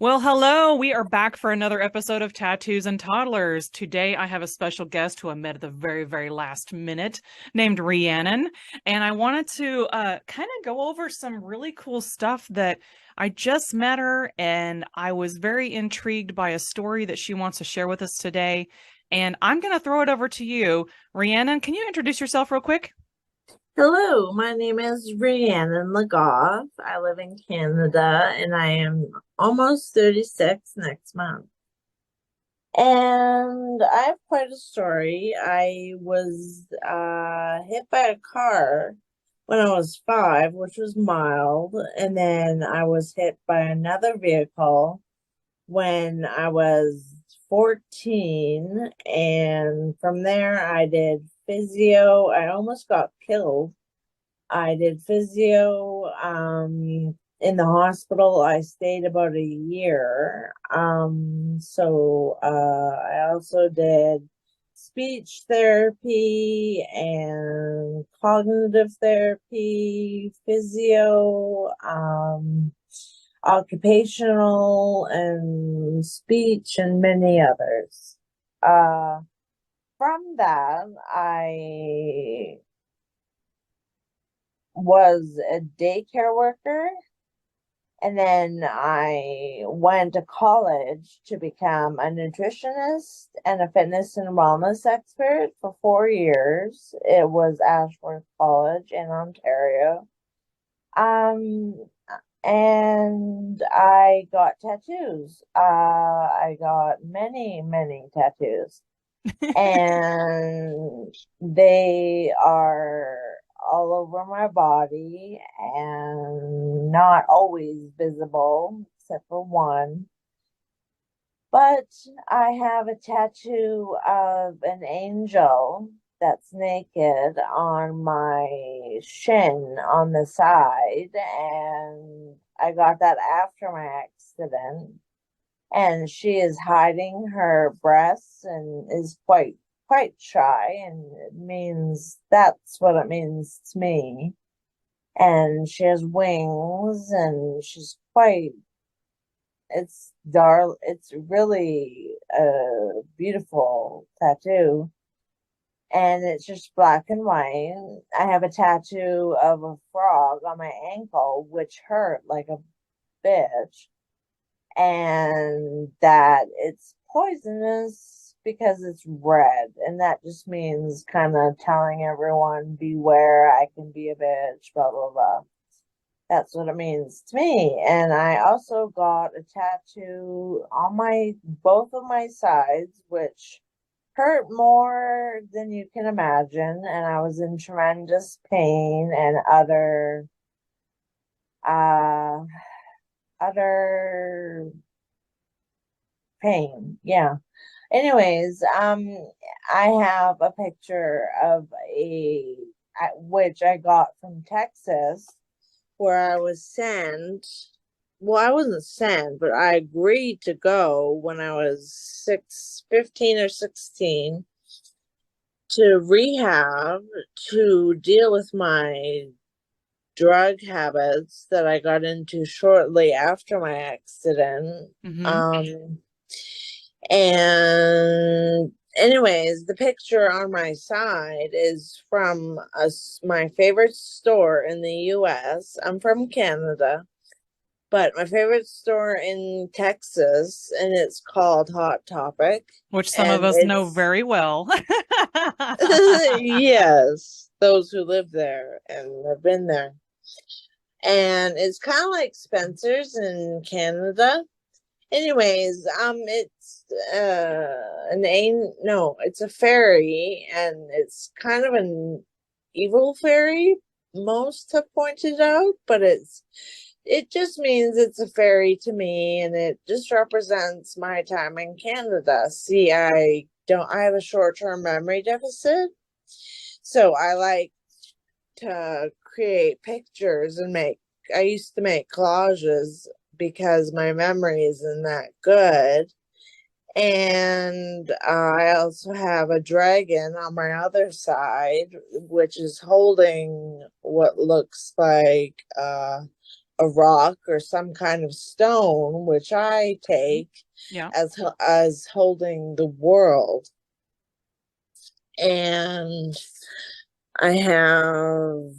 Well, hello. We are back for another episode of Tattoos and Toddlers. Today, I have a special guest who I met at the very, very last minute named Riahannon. And I wanted to kind of go over some really cool stuff that I just met her, and I was very intrigued by a story that she wants to share with us today. And I'm going to throw it over to you. Riahannon, can you introduce yourself real quick? Hello, my name is Riahannon Legoff. I live in Canada and I am almost 36 next month. And I have quite a story. I was hit by a car when I was 5, which was mild, and then I was hit by another vehicle when I was 14, and from there I did physio. I almost got killed. I did physio in the hospital. I stayed about a year. I also did speech therapy and cognitive therapy, physio, occupational and speech, and many others. From that, I was a daycare worker, and then I went to college to become a nutritionist and a fitness and wellness expert for 4 years. It was Ashworth College in Ontario. Um, and I got tattoos. I got many, many tattoos, and they are all over my body and not always visible except for one. But I have a tattoo of an angel that's naked on my shin on the side, and I got that after my accident. And she is hiding her breasts and is quite shy, and it means that's what it means to me. And she has wings, and she's quite, it's dark, it's really a beautiful tattoo, and it's just black and white. I have a tattoo of a frog on my ankle, which hurt like a bitch, and that it's poisonous because it's red, and that just means kind of telling everyone beware, I can be a bitch, blah blah blah. That's what it means to me. And I also got a tattoo on my both of my sides, which hurt more than you can imagine, and I was in tremendous pain and uh utter pain. Yeah. Anyways, I have a picture of which I got from Texas, where I was sent. Well, I wasn't sent, but I agreed to go when I was 15 or 16 to rehab to deal with my drug habits that I got into shortly after my accident. Mm-hmm. Um, and anyways, the picture on my side is from my favorite store in the US. I'm from Canada, but my favorite store in Texas, and it's called Hot Topic. Which some of And us know it's, very well. yes, those who live there and have been there. And it's kind of like Spencer's in Canada. Anyways, it's no, it's a fairy, and it's kind of an evil fairy, most have pointed out, but it just means it's a fairy to me, and it just represents my time in Canada. See, I have a short-term memory deficit, so I like to create pictures and I used to make collages because my memory isn't that good. And I also have a dragon on my other side, which is holding what looks like a a rock or some kind of stone, which I take Yeah. as holding the world. And I have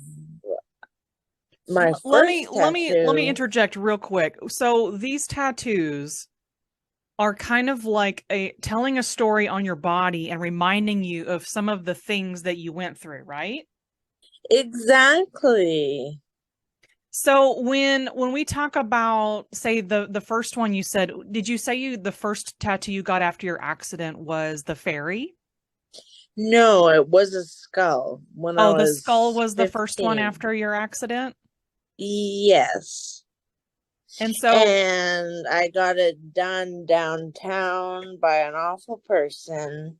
my Let me first let me let me tattoo. interject real quick. So these tattoos are kind of like a telling a story on your body and reminding you of some of the things that you went through, right? Exactly. So when we talk about, say, the first one you said, did you say the first tattoo you got after your accident was the fairy? No, it was a skull when I Oh, the skull was was the first one 15. after your accident? Yes. And so, And I got it done downtown by an awful person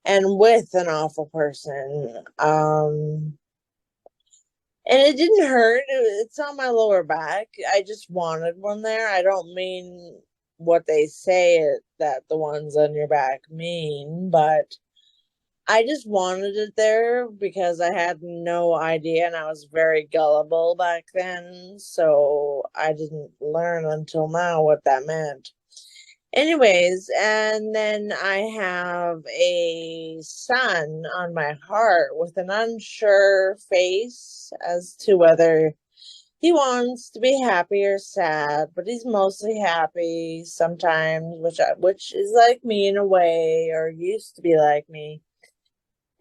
and with an awful person. And it didn't hurt. It's on my lower back. I just wanted one there. I don't mean what they say that the ones on your back mean, but I just wanted it there because I had no idea and I was very gullible back then. So I didn't learn until now what that meant. Anyways, and then I have a sun on my heart with an unsure face as to whether he wants to be happy or sad, but he's mostly happy sometimes, which is like me in a way, or used to be like me.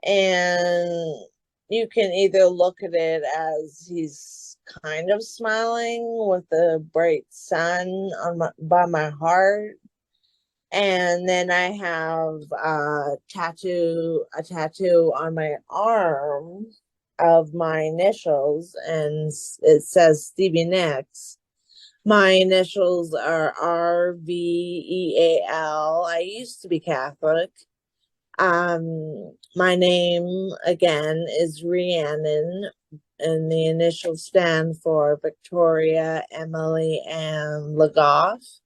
And you can either look at it as he's kind of smiling with a bright sun by my heart, and then I have a tattoo on my arm of my initials, and it says Stevie Nicks. My initials are RVEAL. I used to be Catholic. My name again is Riahannon, and the initials stand for Victoria, Emily, and Legoff.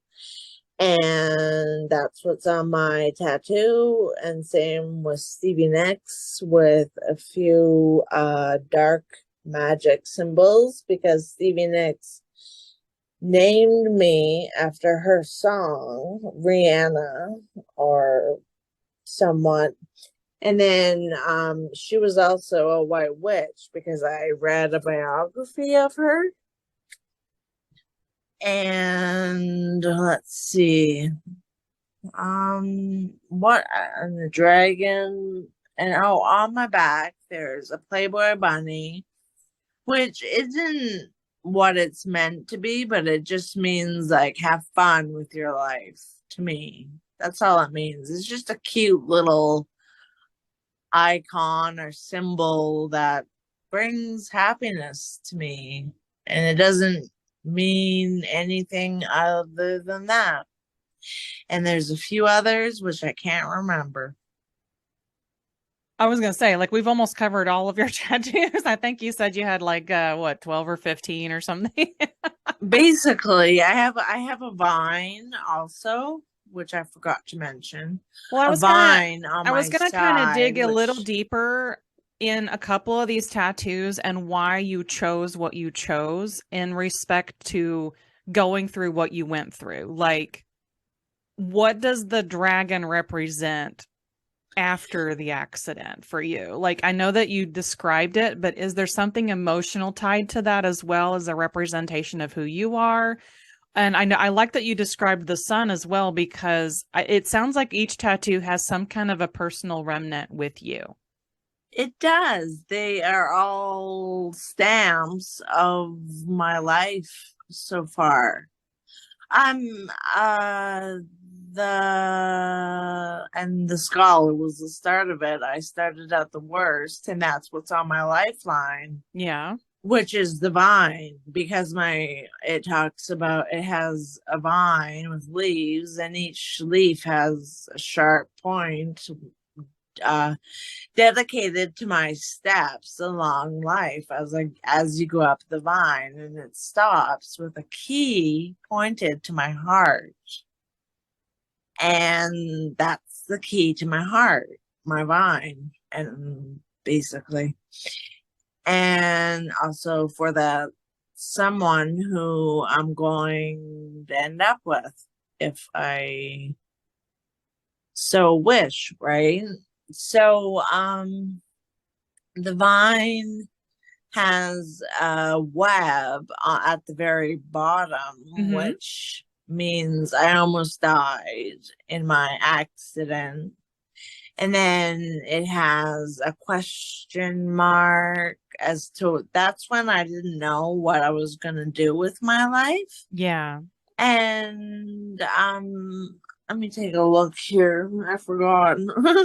And that's what's on my tattoo. And same with Stevie Nicks with a few dark magic symbols because Stevie Nicks named me after her song, Rihanna, or somewhat. And then she was also a white witch because I read a biography of her. And let's see. What and the dragon, and oh, on my back there's a Playboy bunny, which isn't what it's meant to be, but it just means like have fun with your life to me. That's all it means. It's just a cute little icon or symbol that brings happiness to me. And it doesn't mean anything other than that. And there's a few others which I can't remember. I was gonna say, like, we've almost covered all of your tattoos. I think you said you had like what, 12 or 15 or something. Basically, I have a vine also, which I forgot to mention. Well, A vine on I was my gonna kind of side, dig a little which deeper in a couple of these tattoos and why you chose what you chose in respect to going through what you went through. Like, what does the dragon represent after the accident for you? Like, I know that you described it, but is there something emotional tied to that as well as a representation of who you are? And I know I like that you described the sun as well because it sounds like each tattoo has some kind of a personal remnant with you. it does. They are all stamps of my life so far. I'm the skull was the start of it. I started out the worst, and that's what's on my lifeline, Yeah. which is the vine, because my it talks about it has a vine with leaves, and each leaf has a sharp point uh dedicated to my steps along life as you go up the vine, and it stops with a key pointed to my heart, and that's the key to my heart, my vine, and basically, and also for the someone who I'm going to end up with if I so wish, right? So, the vine has a web at the very bottom, Mm-hmm. which means I almost died in my accident. And then it has a question mark as to that's when I didn't know what I was going to do with my life. Yeah. And let me take a look here. I forgot.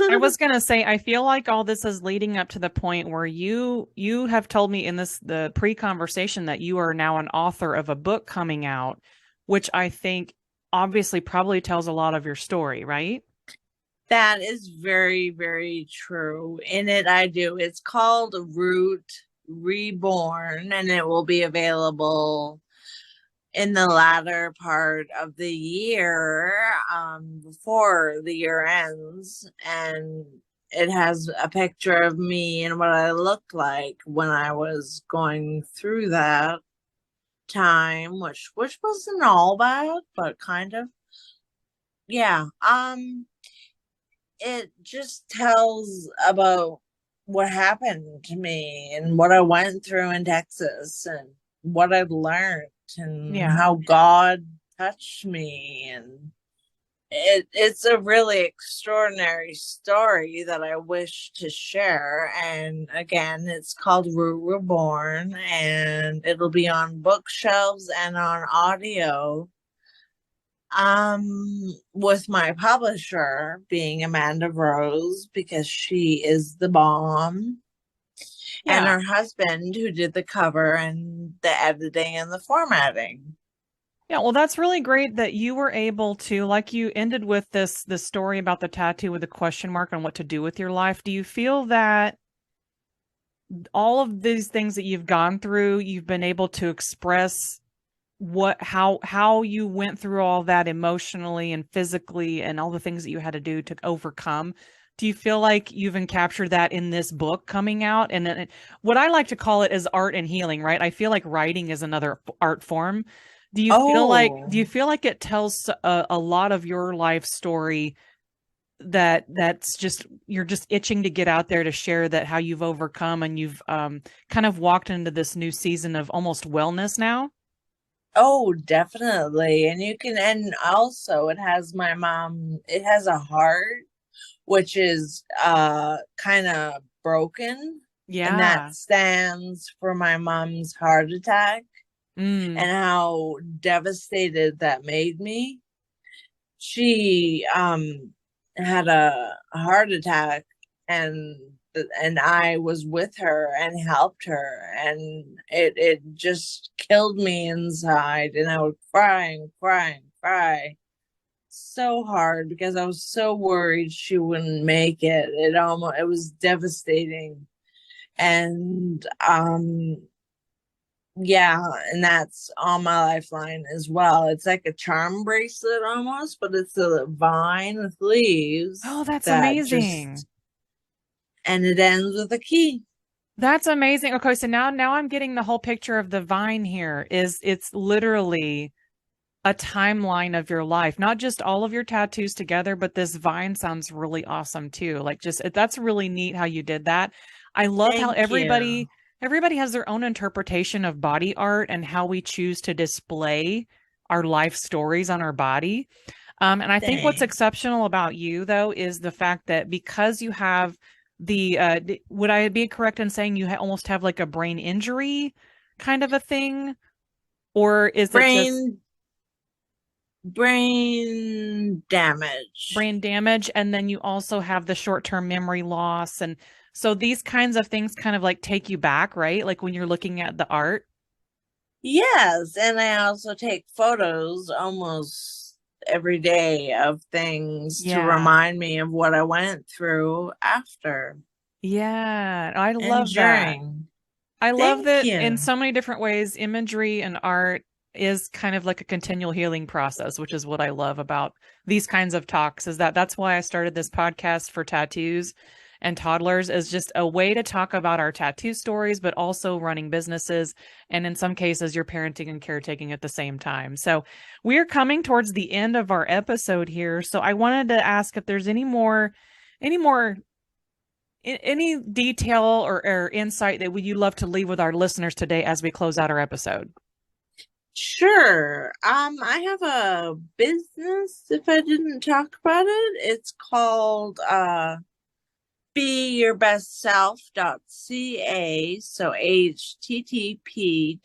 I was gonna say, I feel like all this is leading up to the point where you have told me in the pre-conversation that you are now an author of a book coming out, which I think obviously probably tells a lot of your story, right? That is very, very true. In it, I do. It's called Root Reborn, and it will be available in the latter part of the year, before the year ends. And it has a picture of me and what I looked like when I was going through that time, which wasn't all bad, but kind of. Yeah. It just tells about what happened to me and what I went through in Texas and what I've learned and Yeah. how God touched me. And it's a really extraordinary story that I wish to share. And again, it's called Reborn, and it'll be on bookshelves and on audio, with my publisher being Amanda Rose, because she is the bomb, and Yeah. her husband who did the cover and the editing and the formatting. Yeah, well, that's really great that you were able to, like you ended with this story about the tattoo with a question mark on what to do with your life. Do you feel that all of these things that you've gone through, you've been able to express how you went through all that emotionally and physically and all the things that you had to do to overcome? Do you feel like you've encaptured that in this book coming out? And then what I like to call it is art and healing, right? I feel like writing is another art form. Do you Oh, feel like it tells a lot of your life story that's just you're just itching to get out there to share that how you've overcome and you've kind of walked into this new season of almost wellness now? oh, definitely. And you can, and also it has my mom, it has a heart, which is kind of broken. And that Yeah. stands for my mom's heart attack Mm. and how devastated that made me. She had a heart attack, and I was with her and helped her, and it just killed me inside, and I would cry and cry and cry so hard because I was so worried she wouldn't make it. It was devastating. And yeah, and that's on my lifeline as well. It's like a charm bracelet almost, but it's a vine with Oh, leaves that's that amazing. just, and it ends with a key. That's amazing. Okay, so now I'm getting the whole picture of the vine here. Is it's literally a timeline of your life, not just all of your tattoos together, but this vine sounds really awesome too. Like just that's really neat how you did that. I love how Thank you. everybody has their own interpretation of body art and how we choose to display our life stories on our body. And I think what's Thanks. exceptional about you though is the fact that because you have would I be correct in saying you almost have like a brain injury kind of a thing? Or is it just Brain brain damage. brain damage? And then you also have the short-term memory loss. And so these kinds of things kind of like take you back, right? Like when you're looking at the art. Yes, and I also take photos almost every day of things to Yeah. remind me of what I went through after Yeah. I and love that. during. I love Thank that in you. so many different ways, imagery and art is kind of like a continual healing process, which is what I love about these kinds of talks, is that that's why I started this podcast for tattoos. and Toddlers is just a way to talk about our tattoo stories, but also running businesses. And in some cases, you're parenting and caretaking at the same time. So we're coming towards the end of our episode here. So I wanted to ask if there's any detail or insight that would you love to leave with our listeners today as we close out our episode? Sure. I have a business, if I didn't talk about it. It's called beyourbestself.ca. So http://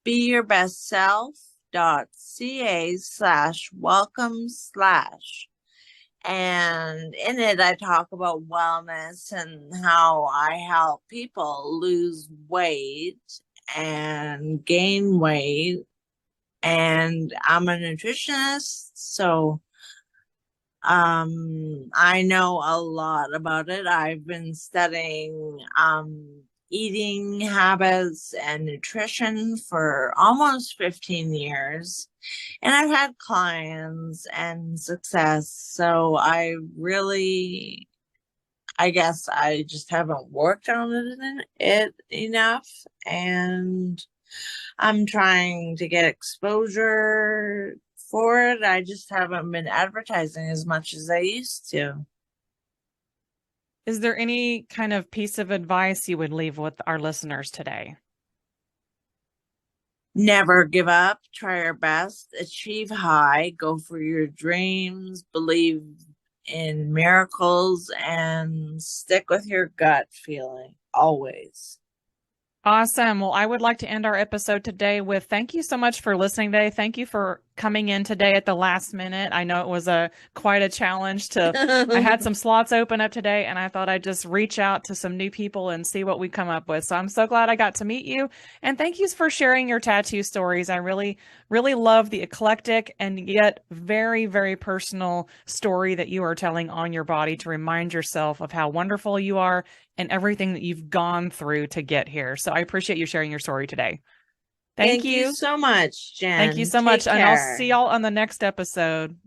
beyourbestself.ca/welcome/ and in it I talk about wellness and how I help people lose weight and gain weight. And I'm a nutritionist, so I know a lot about it. I've been studying eating habits and nutrition for almost 15 years. And I've had clients and success. So I guess I just haven't worked on it enough. And I'm trying to get exposure for it. I just haven't been advertising as much as I used to. Is there any kind of piece of advice you would leave with our listeners today? Never give up, try your best, achieve high, go for your dreams, believe in miracles, and stick with your gut feeling always. Awesome. Well, I would like to end our episode today with thank you so much for listening today. Thank you for coming in today at the last minute. I know it was quite a challenge I had some slots open up today and I thought I'd just reach out to some new people and see what we come up with. So I'm so glad I got to meet you. And thank you for sharing your tattoo stories. I really, really love the eclectic and yet very, very personal story that you are telling on your body to remind yourself of how wonderful you are and everything that you've gone through to get here. So I appreciate you sharing your story today. Thank you so much, Jen. Thank you so much. And I'll see y'all on the next episode.